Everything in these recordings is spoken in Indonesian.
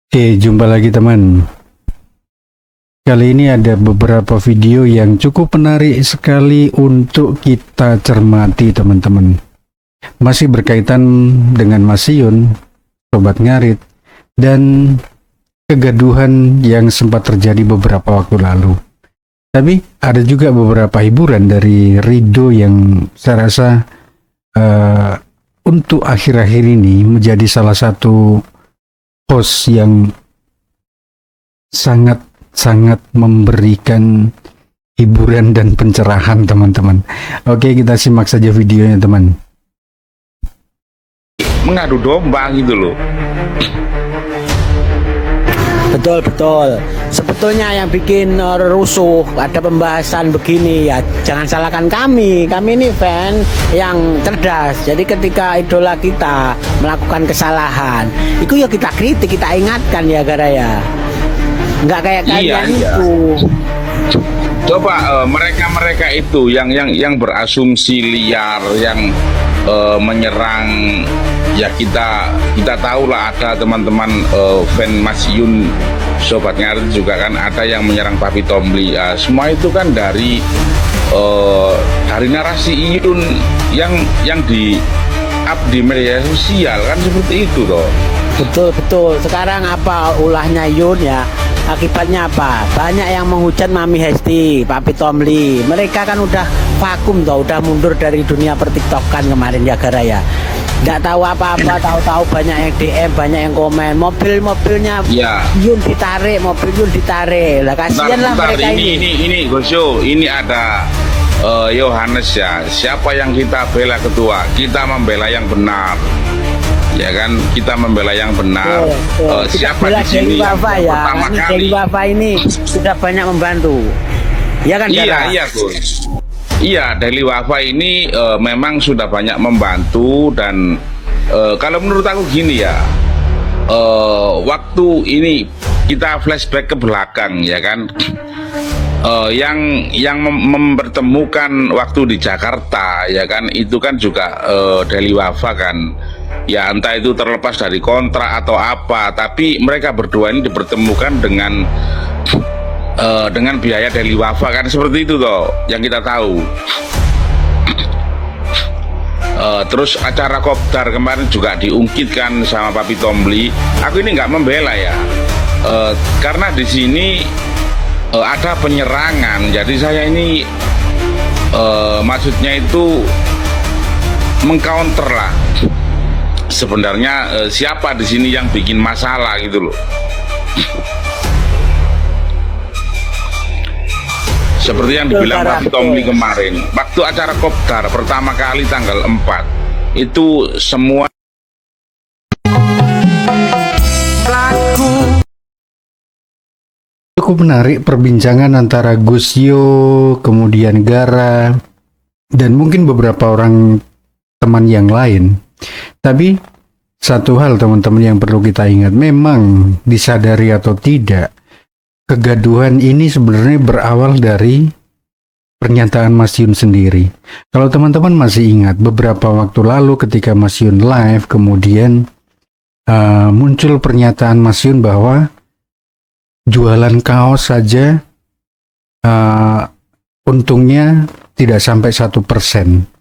Jumpa lagi teman. Kali ini ada beberapa video yang cukup menarik sekali untuk kita cermati teman-teman. Masih berkaitan dengan Mas Yun, Sobat Ngarit, dan kegaduhan yang sempat terjadi beberapa waktu lalu. Tapi ada juga beberapa hiburan dari Rido yang saya rasa untuk akhir-akhir ini menjadi salah satu host yang sangat memberikan hiburan dan pencerahan teman-teman. Oke, kita simak saja videonya teman. Mengadu domba gitu loh. Betul. Sebetulnya yang bikin rusuh ada pembahasan begini ya, jangan salahkan kami. Kami ini fan yang cerdas. Jadi ketika idola kita melakukan kesalahan, itu ya kita kritik, kita ingatkan ya Gara ya. Nggak kayak kalian itu. Coba mereka itu yang berasumsi liar, yang menyerang. Ya kita tahu lah, ada teman-teman fan Mas Yun, Sobat Ngarit juga kan ada yang menyerang Papi Tombli. Semua itu kan dari narasi Yun yang di up di media sosial kan, seperti itu loh. Betul. Sekarang apa ulahnya Yun ya? Akibatnya apa? Banyak yang menghujat Mami Hesti, Papi Tombli. Mereka kan udah vakum toh, udah mundur dari dunia pertiktokan kemarin ya Gara ya. Nggak tahu apa-apa, tahu-tahu banyak yang DM, banyak yang komen. Mobilnya ya. Yun ditarik, mobil Yun ditarik. Lah kasihan lah mereka ini Gosyo, ini ada Yohanes ya. Siapa yang kita bela ketua? Kita membela yang benar. Ya kan, kita membela yang benar. Siapa di sini yang pertama kali? Dewi Wafa ini sudah banyak membantu. Ya kan? Iya Gus. Iya, Daily Wafa ini memang sudah banyak membantu, dan kalau menurut aku gini ya, waktu ini kita flashback ke belakang ya kan, yang mempertemukan waktu di Jakarta ya kan, itu kan juga Daily Wafa kan. Ya entah itu terlepas dari kontrak atau apa, tapi mereka berdua ini dipertemukan dengan biaya Daily Wafa kan, seperti itu toh yang kita tahu. Terus acara kopdar kemarin juga diungkitkan sama Papi Tombli. Aku ini nggak membela ya, karena di sini ada penyerangan. Jadi saya ini maksudnya itu mengcounter lah. Sebenarnya siapa di sini yang bikin masalah gitu loh. Seperti yang dibilang Papi Tombli kemarin, waktu acara kopdar pertama kali tanggal 4 itu semua Cukup menarik perbincangan antara Gusyo, kemudian Gara, dan mungkin beberapa orang teman yang lain. Tapi satu hal teman-teman yang perlu kita ingat, memang disadari atau tidak, kegaduhan ini sebenarnya berawal dari pernyataan Mas Yun sendiri. Kalau teman-teman masih ingat, beberapa waktu lalu ketika Mas Yun live, kemudian muncul pernyataan Mas Yun bahwa jualan kaos saja untungnya tidak sampai 1%.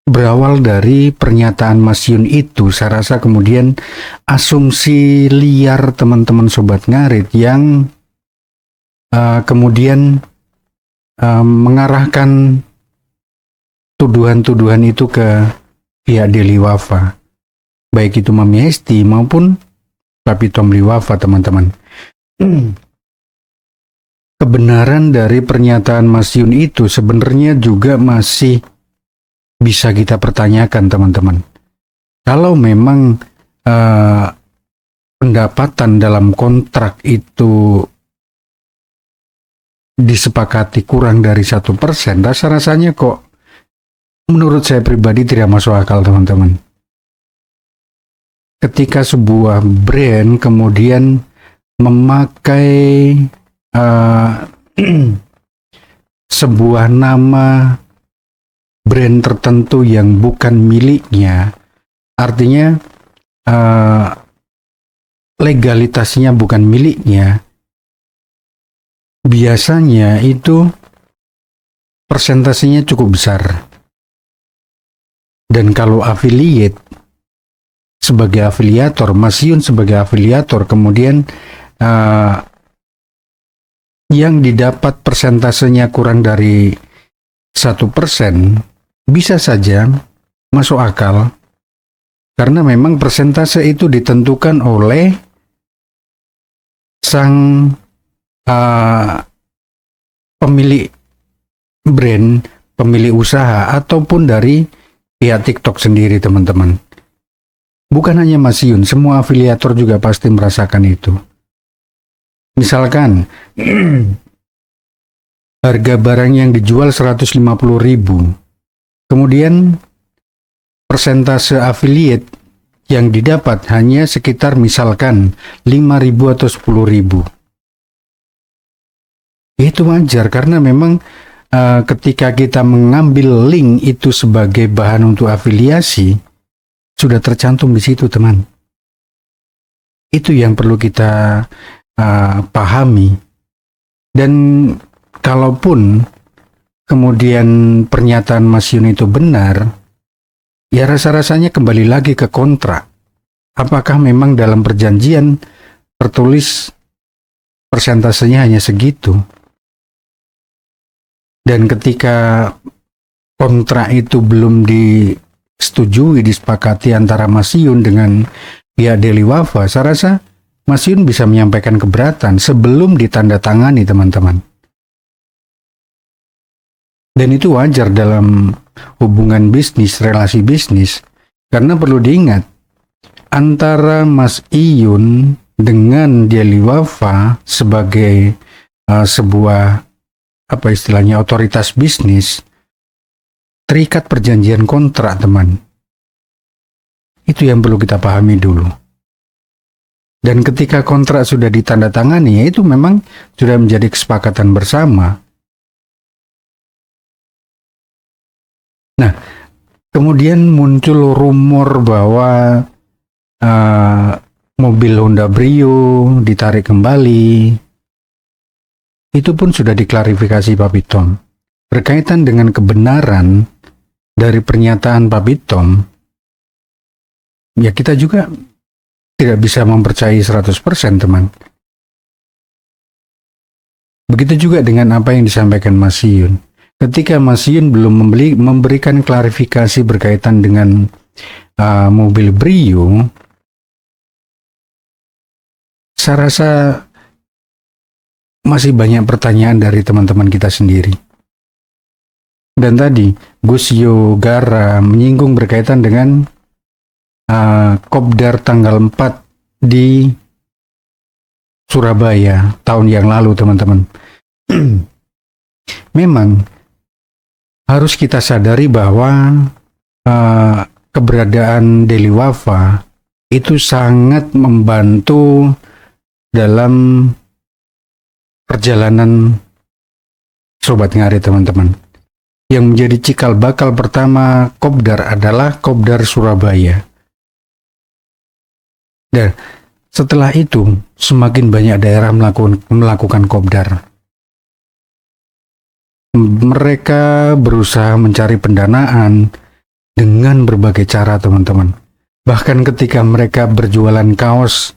Berawal dari pernyataan Mas Yun itu, saya rasa kemudian asumsi liar teman-teman Sobat Ngarit yang kemudian mengarahkan tuduhan-tuduhan itu ke pihak Daily Wafa, baik itu Mami Hesti maupun Papi Tombli Wafa teman-teman. Kebenaran dari pernyataan Mas Yun itu sebenarnya juga masih bisa kita pertanyakan teman-teman. Kalau memang pendapatan dalam kontrak itu disepakati kurang dari 1%, rasa-rasanya kok menurut saya pribadi tidak masuk akal teman-teman. Ketika sebuah brand kemudian memakai sebuah nama brand tertentu yang bukan miliknya, artinya legalitasnya bukan miliknya, biasanya itu persentasenya cukup besar. Dan kalau affiliate sebagai afiliator, Mas Yun sebagai afiliator, kemudian yang didapat persentasenya kurang dari 1%, bisa saja masuk akal, karena memang persentase itu ditentukan oleh sang pemilik brand, pemilik usaha, ataupun dari pihak TikTok sendiri, teman-teman. Bukan hanya Mas Yun, semua afiliator juga pasti merasakan itu. Misalkan harga barang yang dijual 150.000, kemudian persentase affiliate yang didapat hanya sekitar misalkan 5.000 atau 10.000. Itu wajar, karena memang ketika kita mengambil link itu sebagai bahan untuk afiliasi, sudah tercantum di situ, teman. Itu yang perlu kita pahami. Dan kalaupun kemudian pernyataan Mas Yun itu benar, ya rasa-rasanya kembali lagi ke kontrak. Apakah memang dalam perjanjian tertulis persentasenya hanya segitu? Dan ketika kontrak itu belum disetujui, disepakati antara Mas Yun dengan pihak Daily Wafa, saya rasa Mas Yun bisa menyampaikan keberatan sebelum ditandatangani, teman-teman. Dan itu wajar dalam hubungan bisnis, relasi bisnis, karena perlu diingat, antara Mas Iyun dengan Daily Wafa sebagai sebuah otoritas bisnis, terikat perjanjian kontrak, teman. Itu yang perlu kita pahami dulu. Dan ketika kontrak sudah ditandatangani, ya itu memang sudah menjadi kesepakatan bersama. Nah, kemudian muncul rumor bahwa mobil Honda Brio ditarik kembali. Itu pun sudah diklarifikasi Pak Bitom. Berkaitan dengan kebenaran dari pernyataan Pak Bitom, ya kita juga tidak bisa mempercayai 100%, teman. Begitu juga dengan apa yang disampaikan Mas Yun. Ketika Mas Yun belum memberikan klarifikasi berkaitan dengan mobil Brio, saya rasa masih banyak pertanyaan dari teman-teman kita sendiri. Dan tadi Gus Yogara menyinggung berkaitan dengan Kopdar tanggal 4 di Surabaya tahun yang lalu, teman-teman. Memang harus kita sadari bahwa keberadaan Daily Wafa itu sangat membantu dalam perjalanan Sobat Ngarit, teman-teman. Yang menjadi cikal bakal pertama Kopdar adalah Kopdar Surabaya. Dan setelah itu semakin banyak daerah melakukan Kopdar. Mereka berusaha mencari pendanaan dengan berbagai cara, teman-teman. Bahkan ketika mereka berjualan kaos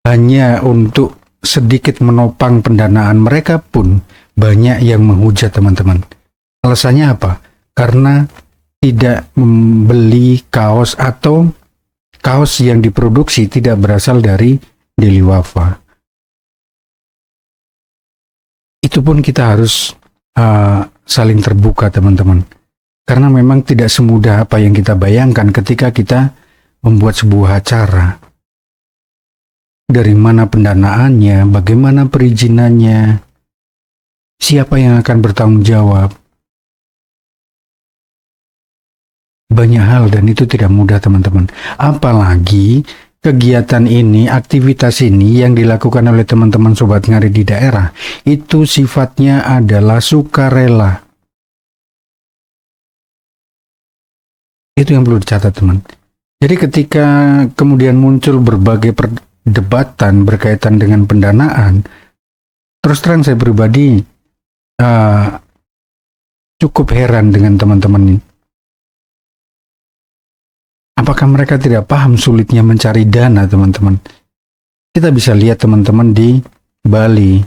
hanya untuk sedikit menopang pendanaan mereka pun banyak yang menghujat, teman-teman. Alasannya apa? Karena tidak membeli kaos atau kaos yang diproduksi tidak berasal dari Daily Wafa. Itu pun kita harus saling terbuka, teman-teman. Karena memang tidak semudah apa yang kita bayangkan ketika kita membuat sebuah acara. Dari mana pendanaannya, bagaimana perizinannya, siapa yang akan bertanggung jawab. Banyak hal dan itu tidak mudah, teman-teman. Apalagi kegiatan ini, aktivitas ini yang dilakukan oleh teman-teman Sobat Ngarit di daerah, itu sifatnya adalah sukarela. Itu yang perlu dicatat, teman. Jadi ketika kemudian muncul berbagai perdebatan berkaitan dengan pendanaan, terus terang saya pribadi cukup heran dengan teman-teman ini. Apakah mereka tidak paham sulitnya mencari dana, teman-teman? Kita bisa lihat teman-teman di Bali,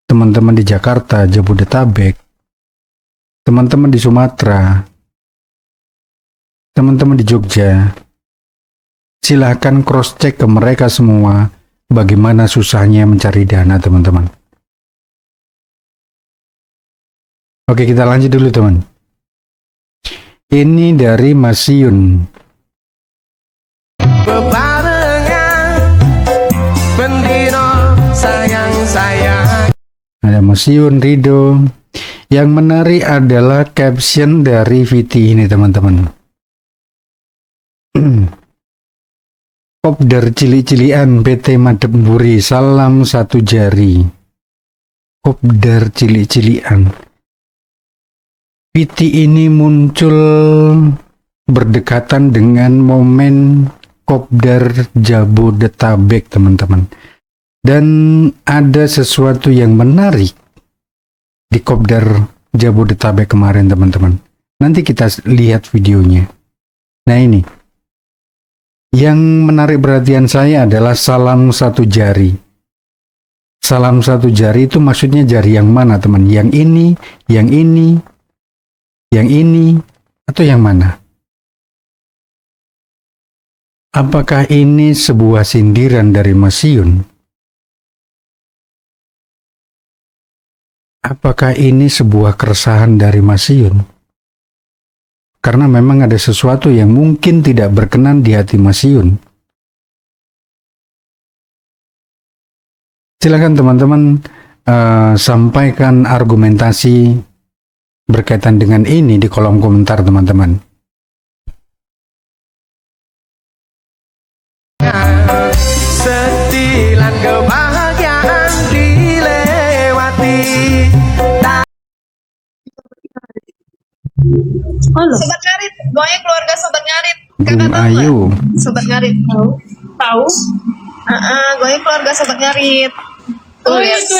teman-teman di Jakarta, Jabodetabek, teman-teman di Sumatera, teman-teman di Jogja. Silahkan cross-check ke mereka semua bagaimana susahnya mencari dana, teman-teman. Oke, kita lanjut dulu, teman. Ini dari Mas Yun. Ada Mas Yun, Rido. Yang menarik adalah caption dari Viti ini, teman-teman. Kopdar cilik-cilian PT Madepmburi, salam satu jari. Kopdar cilik-cilian. Viti ini muncul berdekatan dengan momen Kopdar Jabodetabek, teman-teman. Dan ada sesuatu yang menarik di Kopdar Jabodetabek kemarin, teman-teman. Nanti kita lihat videonya. Nah, ini. Yang menarik perhatian saya adalah salam satu jari. Salam satu jari itu maksudnya jari yang mana, teman? Yang ini, yang ini, yang ini, atau yang mana? Apakah ini sebuah sindiran dari Mas Yun? Apakah ini sebuah keresahan dari Mas Yun? Karena memang ada sesuatu yang mungkin tidak berkenan di hati Mas Yun. Silakan teman-teman sampaikan argumentasi berkaitan dengan ini di kolom komentar, teman-teman. Setilan kebahagiaan dilewati. Halo. Sobat Ngarit, goyang keluarga Sobat Ngarit. Bung Ayu. Sobat Ngarit. Tahu? Goyang keluarga Sobat Ngarit. Oh iya, itu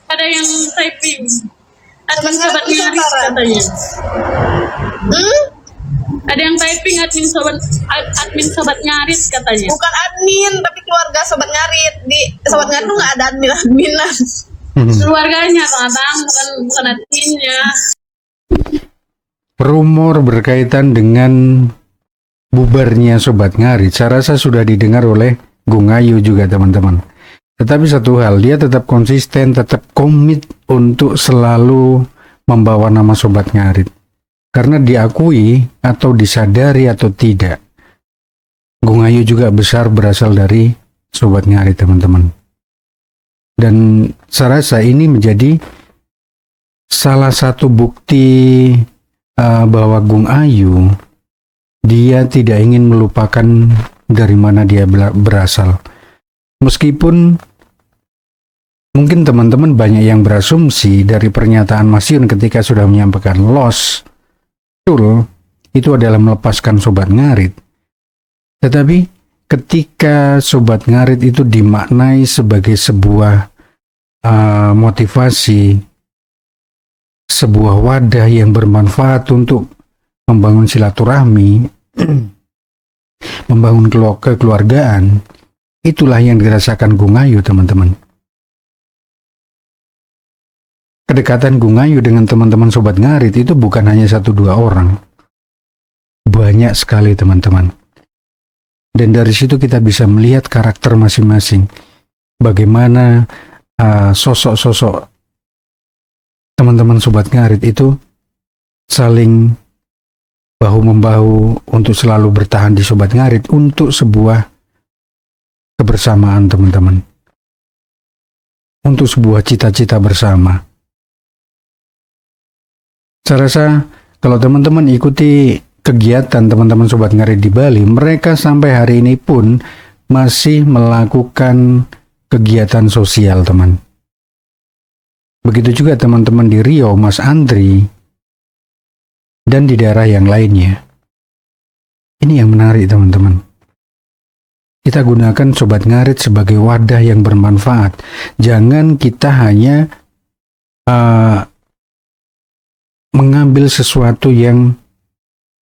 ada yang typing. Admin sobat nyaris katanya. Ada yang typing admin sobat nyaris katanya. Bukan admin, tapi keluarga Sobat Ngarit. Di Sobat Ngarit tuh nggak ada adminan. Keluarganya Kang Abang, bukan adminnya. Rumor berkaitan dengan bubarnya Sobat Ngarit, saya rasa sudah didengar oleh Gung Ayu juga, teman-teman. Tetapi satu hal, dia tetap konsisten, tetap komit untuk selalu membawa nama Sobat Ngarit. Karena diakui atau disadari atau tidak, Gung Ayu juga besar berasal dari Sobat Ngarit, teman-teman. Dan saya rasa ini menjadi salah satu bukti bahwa Gung Ayu, dia tidak ingin melupakan dari mana dia berasal. Meskipun mungkin teman-teman banyak yang berasumsi dari pernyataan Mas Yun ketika sudah menyampaikan loss, betul, itu adalah melepaskan Sobat Ngarit. Tetapi ketika Sobat Ngarit itu dimaknai sebagai sebuah motivasi, sebuah wadah yang bermanfaat untuk membangun silaturahmi, membangun kekeluargaan, itulah yang dirasakan Gung Ayu, teman-teman. Kedekatan Gung Ayu dengan teman-teman Sobat Ngarit itu bukan hanya 1-2 orang. Banyak sekali, teman-teman. Dan dari situ kita bisa melihat karakter masing-masing. Bagaimana sosok-sosok teman-teman Sobat Ngarit itu saling bahu-membahu untuk selalu bertahan di Sobat Ngarit untuk sebuah kebersamaan, teman-teman. Untuk sebuah cita-cita bersama. Saya rasa kalau teman-teman ikuti kegiatan teman-teman Sobat Ngarit di Bali, mereka sampai hari ini pun masih melakukan kegiatan sosial, teman. Begitu juga teman-teman di Riau, Mas Andri, dan di daerah yang lainnya. Ini yang menarik, teman-teman. Kita gunakan Sobat Ngarit sebagai wadah yang bermanfaat. Jangan kita hanya mengambil sesuatu yang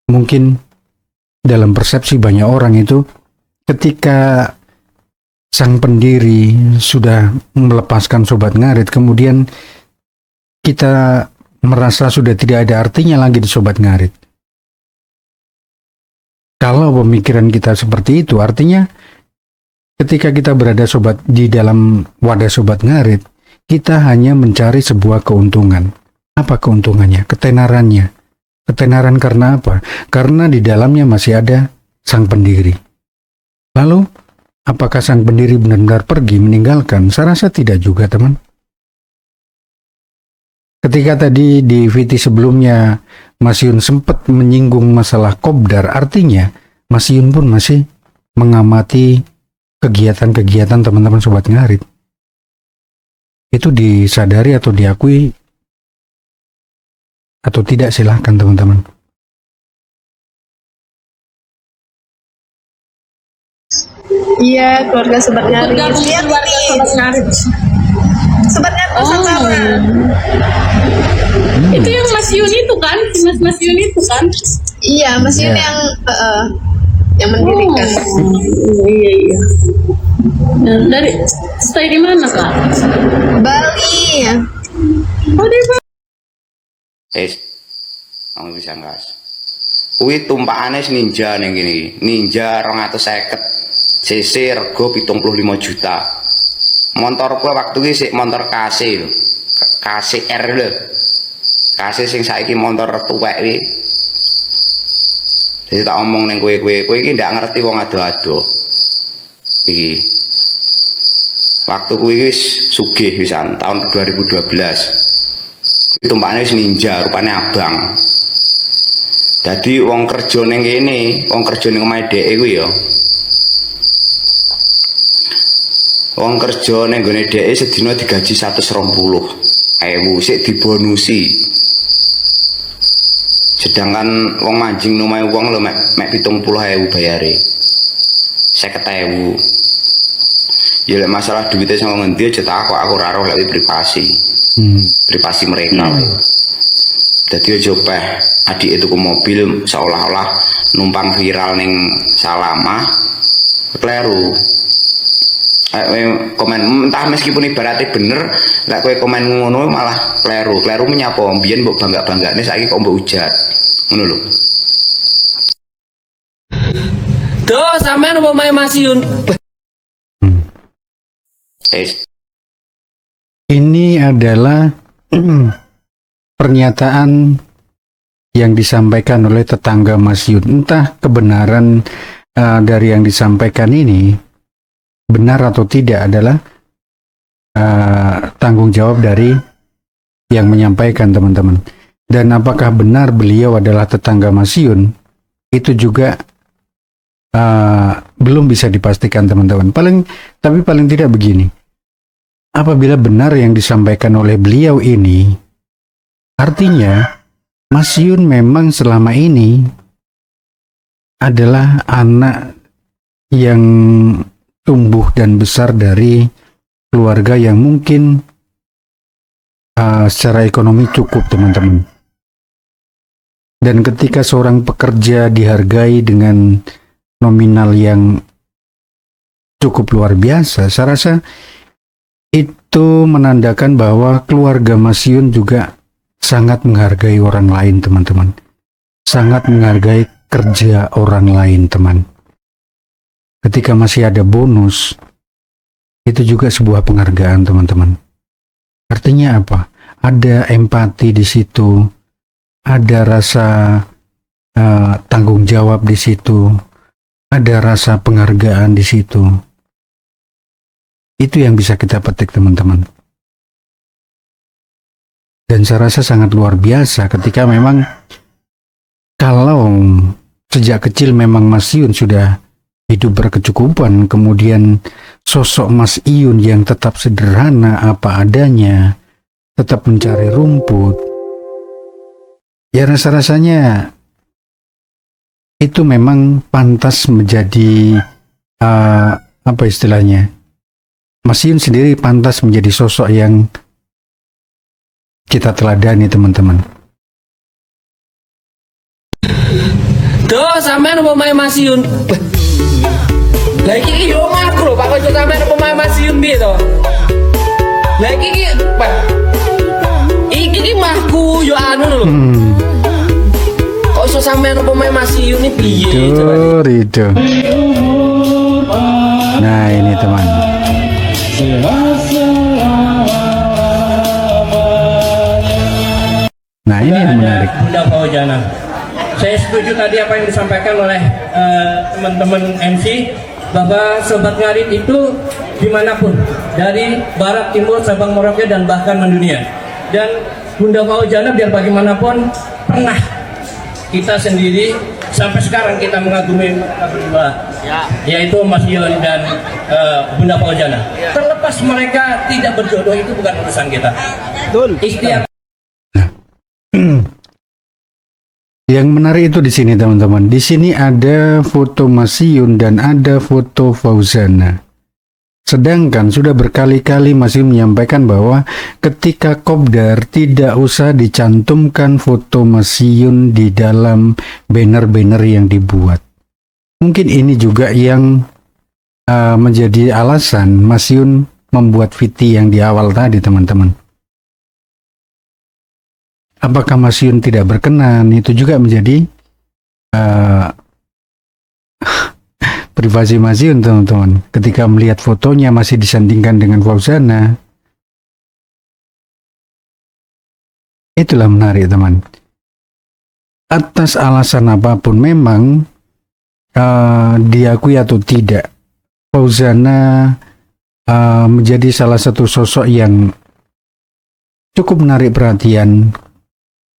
mungkin dalam persepsi banyak orang itu ketika sang pendiri sudah melepaskan Sobat Ngarit, kemudian kita merasa sudah tidak ada artinya lagi di Sobat Ngarit. Kalau pemikiran kita seperti itu, artinya ketika kita berada di dalam wadah Sobat Ngarit, kita hanya mencari sebuah keuntungan. Apa keuntungannya? Ketenarannya. Ketenaran karena apa? Karena di dalamnya masih ada sang pendiri. Lalu, apakah sang pendiri benar-benar pergi meninggalkan? Saya rasa tidak juga, teman. Ketika tadi di VT sebelumnya Mas Yun sempat menyinggung masalah kopdar, artinya Mas Yun pun masih mengamati kegiatan-kegiatan teman-teman Sobat Ngarit. Itu disadari atau diakui atau tidak, silahkan teman-teman. Iya, keluarga Sobat Ngarit. Bergabung Lihat keluarga nih, Sobat Ngarit. Sobat Ngarit Nusantara. Itu yang Mas Yun itu kan? Mas Yun itu kan? Iya, Mas Yun Iya. yang mendirikan. Iya. Nah, stay di mana, Kak? Bali. Oh, di Bali. Kamu bisa ngas. Kuwi tumpakane ninja ning kene. Ninja 250 cc rego 75 juta. Montorku waktu iki sik montor KC lho. KCR lho. KC sing saiki montor tuwek iki. Jadi tak omong ning kowe iki ndak ngerti wong ado-ado. Iki. Waktu kuwi wis sugih wisan tahun 2012. Tumpaknya wis ninja, rupanya abang. Jadi wong kerja ning kene, wong kerja ning omahe dhek kuwi ya. Wong kerja ning gone dhek sedina digaji 120.000, sik dibonusi. Sedangkan wong manjing nang omahe wong lho mek 70.000 bayare. 50.000. Ya lek masalah duitnya sama ngendi aja tak aku ora roh lek privasi. Privasi mereka. Jadi aja peh adik itu ke mobil seolah-olah numpang viral neng Salama, kleru. Komen entah meskipun ibaratnya bener, lek kowe komen ngono malah kleru. Kleru menyapa mbiyen mbok bangga-banggane saiki kok mbok ujat. Ngono lho. Duh, sampean apa main Mas Yun? Ini adalah pernyataan yang disampaikan oleh tetangga Mas Yun. Entah kebenaran dari yang disampaikan ini benar atau tidak adalah tanggung jawab dari yang menyampaikan, teman-teman. Dan apakah benar beliau adalah tetangga Mas Yun, itu juga belum bisa dipastikan, teman-teman. Tapi paling tidak begini. Apabila benar yang disampaikan oleh beliau ini, artinya Mas Yun memang selama ini adalah anak yang tumbuh dan besar dari keluarga yang mungkin secara ekonomi cukup, teman-teman. Dan ketika seorang pekerja dihargai dengan nominal yang cukup luar biasa, saya rasa itu menandakan bahwa keluarga Mas Yun juga sangat menghargai orang lain, teman-teman. Sangat menghargai kerja orang lain, teman. Ketika masih ada bonus, itu juga sebuah penghargaan, teman-teman. Artinya apa? Ada empati di situ, ada rasa tanggung jawab di situ, ada rasa penghargaan di situ. Itu yang bisa kita petik, teman-teman. Dan saya rasa sangat luar biasa ketika memang kalau sejak kecil memang Mas Yun sudah hidup berkecukupan, kemudian sosok Mas Yun yang tetap sederhana apa adanya, tetap mencari rumput, ya rasa-rasanya itu memang pantas menjadi apa istilahnya, Mas Yun sendiri pantas menjadi sosok yang kita teladani teman-teman. Tuh sampean pemain Mas Yun. Lah iki yo makro Pak kok sampean pemain Mas Yun piye to? Lah iki Pak. Iki mahku yo anu lho. Kok iso sampean pemain Mas Yun iki piye coba? Itu. Nah, ini teman. Nah, ini yang menarik. Bunda Fauzana. Saya setuju tadi apa yang disampaikan oleh teman-teman MC bahwa Sobat Ngarit itu dimanapun, dari barat, timur, Sabang, Merauke dan bahkan mendunia. Dan Bunda Fauzana biar bagaimanapun pernah kita sendiri sampai sekarang kita mengagumi berdua, yaitu Mas Yun dan Bunda Fauzana. Terlepas mereka tidak berjodoh itu bukan urusan kita. Ikhtiar. Yang menarik itu di sini teman-teman. Di sini ada foto Mas Yun dan ada foto Fauzana. Sedangkan sudah berkali-kali Mas Yun menyampaikan bahwa ketika kopdar tidak usah dicantumkan foto Mas Yun di dalam banner-banner yang dibuat. Mungkin ini juga yang menjadi alasan Mas Yun membuat VT yang di awal tadi teman-teman. Apakah Mas Yun tidak berkenan? Itu juga menjadi privasi Mas Yun teman-teman. Ketika melihat fotonya masih disandingkan dengan Fauzana, itulah menarik teman. Atas alasan apapun memang diakui atau tidak, Fauzana menjadi salah satu sosok yang cukup menarik perhatian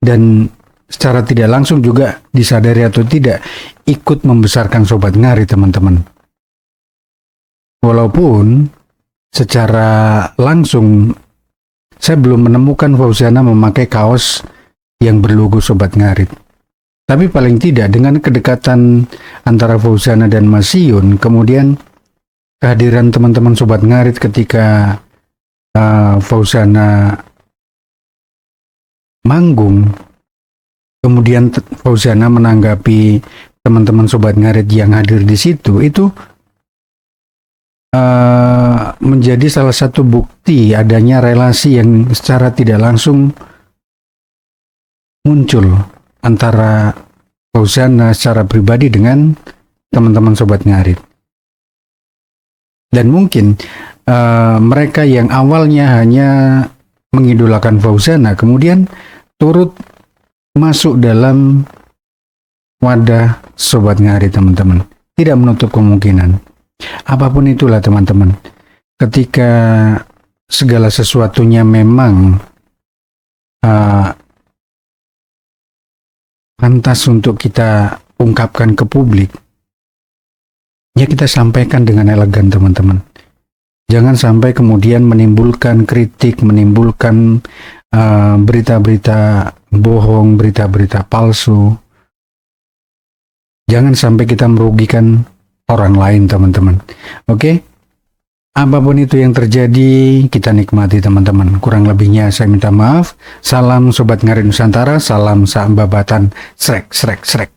dan secara tidak langsung juga disadari atau tidak ikut membesarkan Sobat Ngarit teman-teman. Walaupun secara langsung saya belum menemukan Fauzana memakai kaos yang berlogo Sobat Ngarit. Tapi paling tidak dengan kedekatan antara Fauzana dan Mas Yun, kemudian kehadiran teman-teman Sobat Ngarit ketika Fauzana manggung, kemudian Fauzana menanggapi teman-teman Sobat Ngarit yang hadir di situ, itu menjadi salah satu bukti adanya relasi yang secara tidak langsung muncul antara Fauzana secara pribadi dengan teman-teman Sobat Ngarit. Dan mungkin mereka yang awalnya hanya mengidolakan Fauzana kemudian turut masuk dalam wadah Sobat Ngarit teman-teman. Tidak menutup kemungkinan. Apapun itulah teman-teman. Ketika segala sesuatunya memang pantas untuk kita ungkapkan ke publik, ya kita sampaikan dengan elegan teman-teman. Jangan sampai kemudian menimbulkan kritik, menimbulkan berita-berita bohong, berita-berita palsu. Jangan sampai kita merugikan orang lain teman-teman. Oke? Apapun itu yang terjadi, kita nikmati teman-teman. Kurang lebihnya saya minta maaf. Salam Sobat Ngarit Nusantara, salam sambabatan, srek, srek, srek.